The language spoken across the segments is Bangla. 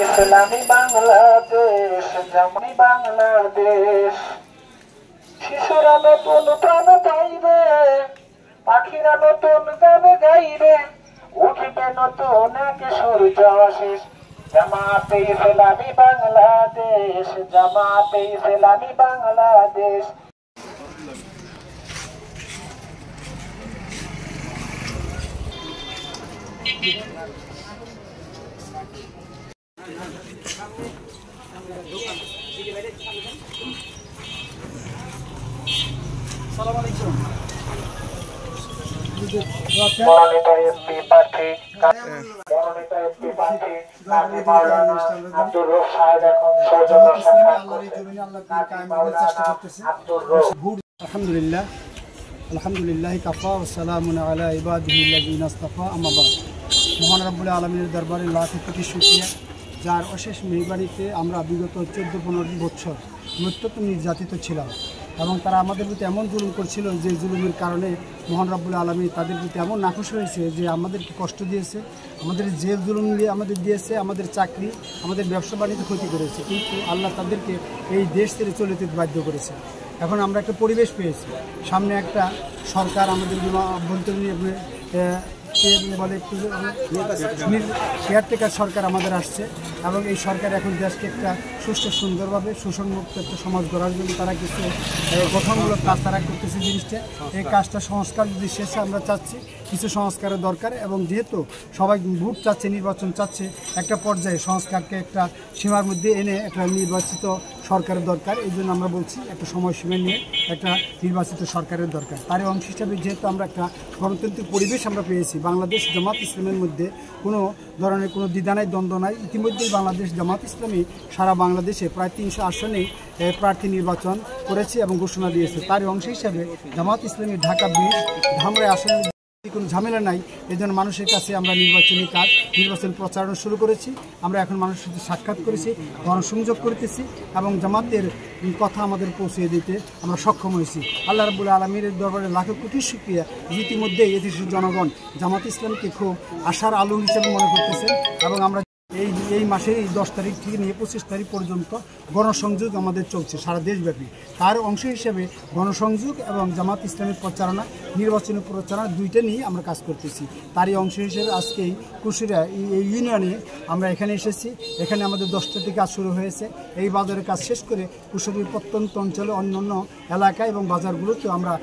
ইসলামী বাংলাদেশ, জামানি বাংলাদেশ। শিশুরা নতুন প্রাণ পাইবে, পাখিরা নতুন গান গাইবে, উঠিবে নতুন এক সূর্য আশিস। জামাতে ইসলামী বাংলাদেশ, জামাতে ইসলামী বাংলাদেশ। মনোনীত এমপি প্রার্থী আব্দুর রউফ সাহেব এখন সৌজন্য সাক্ষাৎ করছেন। আলহামদুলিল্লাহ, আলহামদুলিল্লাহ কাফা ওয়া সালামুন আলা ইবাদিহিল্লাযিনা ইসতাফা, আম্মা বা'দ। মহান রব্বুল আলামিনের দরবারে লাখ কোটি শুকরিয়া, যার অশেষ মেহরবানিতে আমরা বিগত 14-15 বছর নিত্যত নির্যাতিত ছিলাম এবং তারা আমাদের প্রতি এমন জুলুম করছিল যে জুলুমের কারণে মহান রব্বুল আলামিন তাদের প্রতি এমন নাখুশ হয়েছে যে আমাদেরকে কষ্ট দিয়েছে, আমাদের জেল জুলুম দিয়ে আমাদের দিয়েছে, আমাদের চাকরি, আমাদের ব্যবসা বাণিজ্য ক্ষতি করেছে। কিন্তু আল্লাহ তাদেরকে এই দেশ ছেড়ে চলে যেতে বাধ্য করেছে। এখন আমরা একটা পরিবেশ পেয়েছি, সামনে একটা সরকার আমাদের জন্য অভ্যন্তরীণ বলে একটু কেয়ারটেকার সরকার আমাদের আসছে এবং এই সরকার এখন দেশকে একটা সুষ্ঠু সুন্দরভাবে শোষণমুক্ত একটা সমাজ গড়ার জন্য তারা কিছু গঠনমূলক কাজ তারা করতেছে। জিনিসটা এই কাজটা সংস্কার যদি শেষে আমরা চাচ্ছি কিছু সংস্কারের দরকার এবং যেহেতু সবাই ভোট চাচ্ছে, নির্বাচন চাচ্ছে, একটা পর্যায়ে সংস্কারকে একটা সীমার মধ্যে এনে একটা নির্বাচিত সরকারের দরকার। এই জন্য আমরা বলছি একটা সময়সীমা নিয়ে একটা নির্বাচিত সরকারের দরকার। তারই অংশ হিসাবে যেহেতু আমরা একটা গণতান্ত্রিক পরিবেশ আমরা পেয়েছি, বাংলাদেশ জামাত ইসলামের মধ্যে কোনো ধরনের কোনো দ্বিধা নাই, দ্বন্দ্ব নাই। ইতিমধ্যেই বাংলাদেশ জামাত ইসলামী সারা বাংলাদেশে প্রায় 300 আসনে প্রার্থী নির্বাচন করেছে এবং ঘোষণা দিয়েছে। তারই অংশ হিসাবে জামাত ইসলামী ঢাকা 20 ধামরাই আসনে কোনো ঝামেলা নাই। এই জন্য মানুষের কাছে আমরা নির্বাচনী কাজ, নির্বাচন প্রচারণা শুরু করেছি। আমরা এখন মানুষের সাথে সাক্ষাৎ করেছি, গণসংযোগ করতেছি এবং জামাতের কথা আমাদের পৌঁছে দিতে আমরা সক্ষম হয়েছি। আল্লাহ রাব্বুল আলামিনের দরবারে লাখো কোটি শুকরিয়া। ইতিমধ্যে এদেশের জনগণ জামাত ইসলামকে খুব আশার আলো হিসেবে মনে করতেছেন এবং আমরা এই মাসের 10 তারিখ থেকে নিয়ে 25 তারিখ পর্যন্ত গণসংযোগ আমাদের চলছে সারা দেশব্যাপী। তার অংশ হিসেবে গণসংযোগ এবং জামাত ইসলামের প্রচারণা, নির্বাচনী প্রচারণা দুইটা নিয়ে আমরা কাজ করতেছি। তারই অংশ হিসেবে আজকে এই কুশিরা এই ইউনিয়নে আমরা এখানে এসেছি। এখানে আমাদের 10টা থেকে কাজ শুরু হয়েছে। এই বাজারের কাজ শেষ করে কুশিয়ার প্রত্যন্ত অঞ্চলে অন্যান্য এলাকা এবং বাজারগুলোতেও আমরা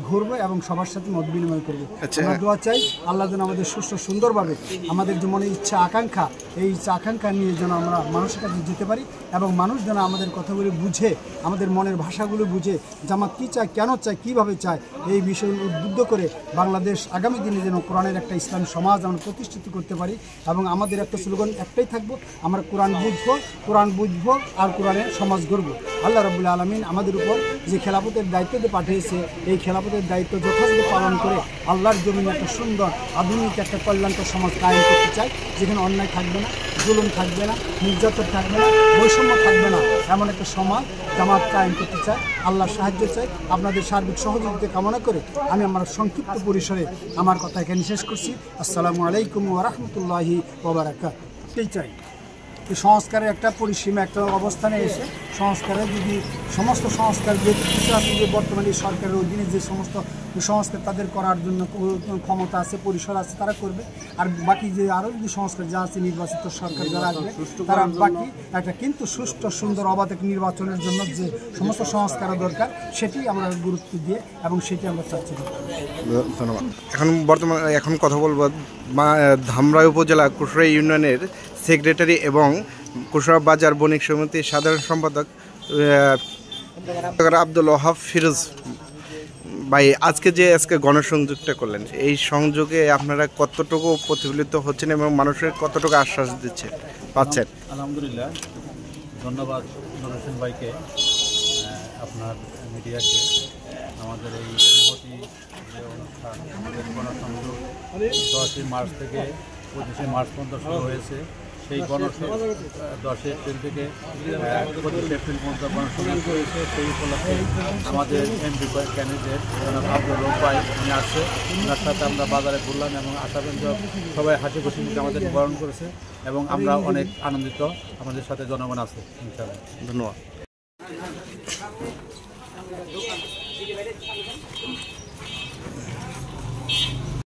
ঘুরবো এবং সবার সাথে মত বিনিময় করবো। আমরা দোয়া চাই আল্লাহ যেন আমাদের সুস্থ সুন্দরভাবে আমাদের যে মনে ইচ্ছা আকাঙ্ক্ষা, এই ইচ্ছা আকাঙ্ক্ষা নিয়ে যেন আমরা মানুষের কাছে যেতে পারি এবং মানুষ যেন আমাদের কথাগুলি বুঝে, আমাদের মনের ভাষাগুলো বুঝে, জামাত কী চায়, কেন চায়, কীভাবে চায়, এই বিষয়ে উদ্বুদ্ধ করে বাংলাদেশ আগামী দিনে যেন কোরআনের একটা ইসলাম সমাজ আমরা প্রতিষ্ঠিত করতে পারি। এবং আমাদের একটা স্লোগান একটাই থাকবো, আমরা কোরআন বুঝবো আর কোরআনের সমাজ গড়বো। আল্লাহ রাব্বুল আলামিন আমাদের উপর যে খেলাফতের দায়িত্ব দিয়ে পাঠিয়েছে, এই খেলাফতের দায়িত্ব যথাযথ পালন করে আল্লাহর জমিনে একটা সুন্দর আধুনিক একটা কল্যাণকর সমাজ কায়েম করতে চাই, যেখানে অন্যায় থাকবে না, জুলুম থাকবে না, নির্যাতন থাকবে না, বৈষম্য থাকবে না, এমন একটা সমাজ জামাত কায়েম করতে চাই। আল্লাহর সাহায্য চাই, আপনাদের সার্বিক সহযোগিতা কামনা করে আমি আমার সংক্ষিপ্ত পরিসরে আমার কথা এখানে শেষ করছি। আসসালামু আলাইকুম ওয়া রাহমাতুল্লাহি ওয়া বারাকাতুহু। চাই সংস্কারের একটা পরিসীমা, একটা অবস্থানে এসে সংস্কারের যদি সমস্ত সংস্কার যে কিছু আছে, যে বর্তমানে সরকারের অধীনে যে সমস্ত সংস্কার তাদের করার জন্য ক্ষমতা আছে, পরিসর আছে, তারা করবে। আর বাকি যে আরও যদি সংস্কার যা আছে, নির্বাচিত সরকার যারা আসবে তারা বাকি একটা কিন্তু সুষ্ঠু সুন্দর অবাধ নির্বাচনের জন্য যে সমস্ত সংস্কার দরকার সেটি আমরা গুরুত্ব দিয়ে এবং সেটি আমরা চাচ্ছি। ধন্যবাদ। এখন কথা বলবো ধামরাই উপজেলা কুশিয়া ইউনিয়নের সেক্রেটারি এবং কুশিয়া বাজার বণিক সমিতির সাধারণ সম্পাদক আব্দুল ওয়াহাব ফিরোজ ভাই, আজকে গণসংযোগটা করলেন, এই সংযোগে আপনারা কতটুকু প্রতিফলিত হচ্ছেন এবং মানুষের কতটুকু আশ্বাস পাচ্ছেন? আলহামদুলিল্লাহ, ধন্যবাদ নরেশ ভাইকে, আপনার মিডিয়াকে। আমাদের এই অনুমতি যে অনুষ্ঠান, আমাদের গণসংযোগ 10 মার্চ থেকে 25 মার্চ পর্যন্ত শুরু হয়েছে। সেই 10 এপ্রিল থেকে 25 এপ্রিল পর্যন্ত গণসংযোগ করেছে। সেই উপলক্ষে আমাদের এমপি ক্যান্ডিডেট আব্দুল রব ভাই উনি আসছে, ওনার সাথে আমরা বাজারে ঘুরলাম এবং আশাব্যঞ্জক সবাই হাসি খুশি মুখে আমাদের বরণ করেছে এবং আমরা অনেক আনন্দিত। আমাদের সাথে জনগণ আছে ইনশাআল্লাহ। ধন্যবাদ।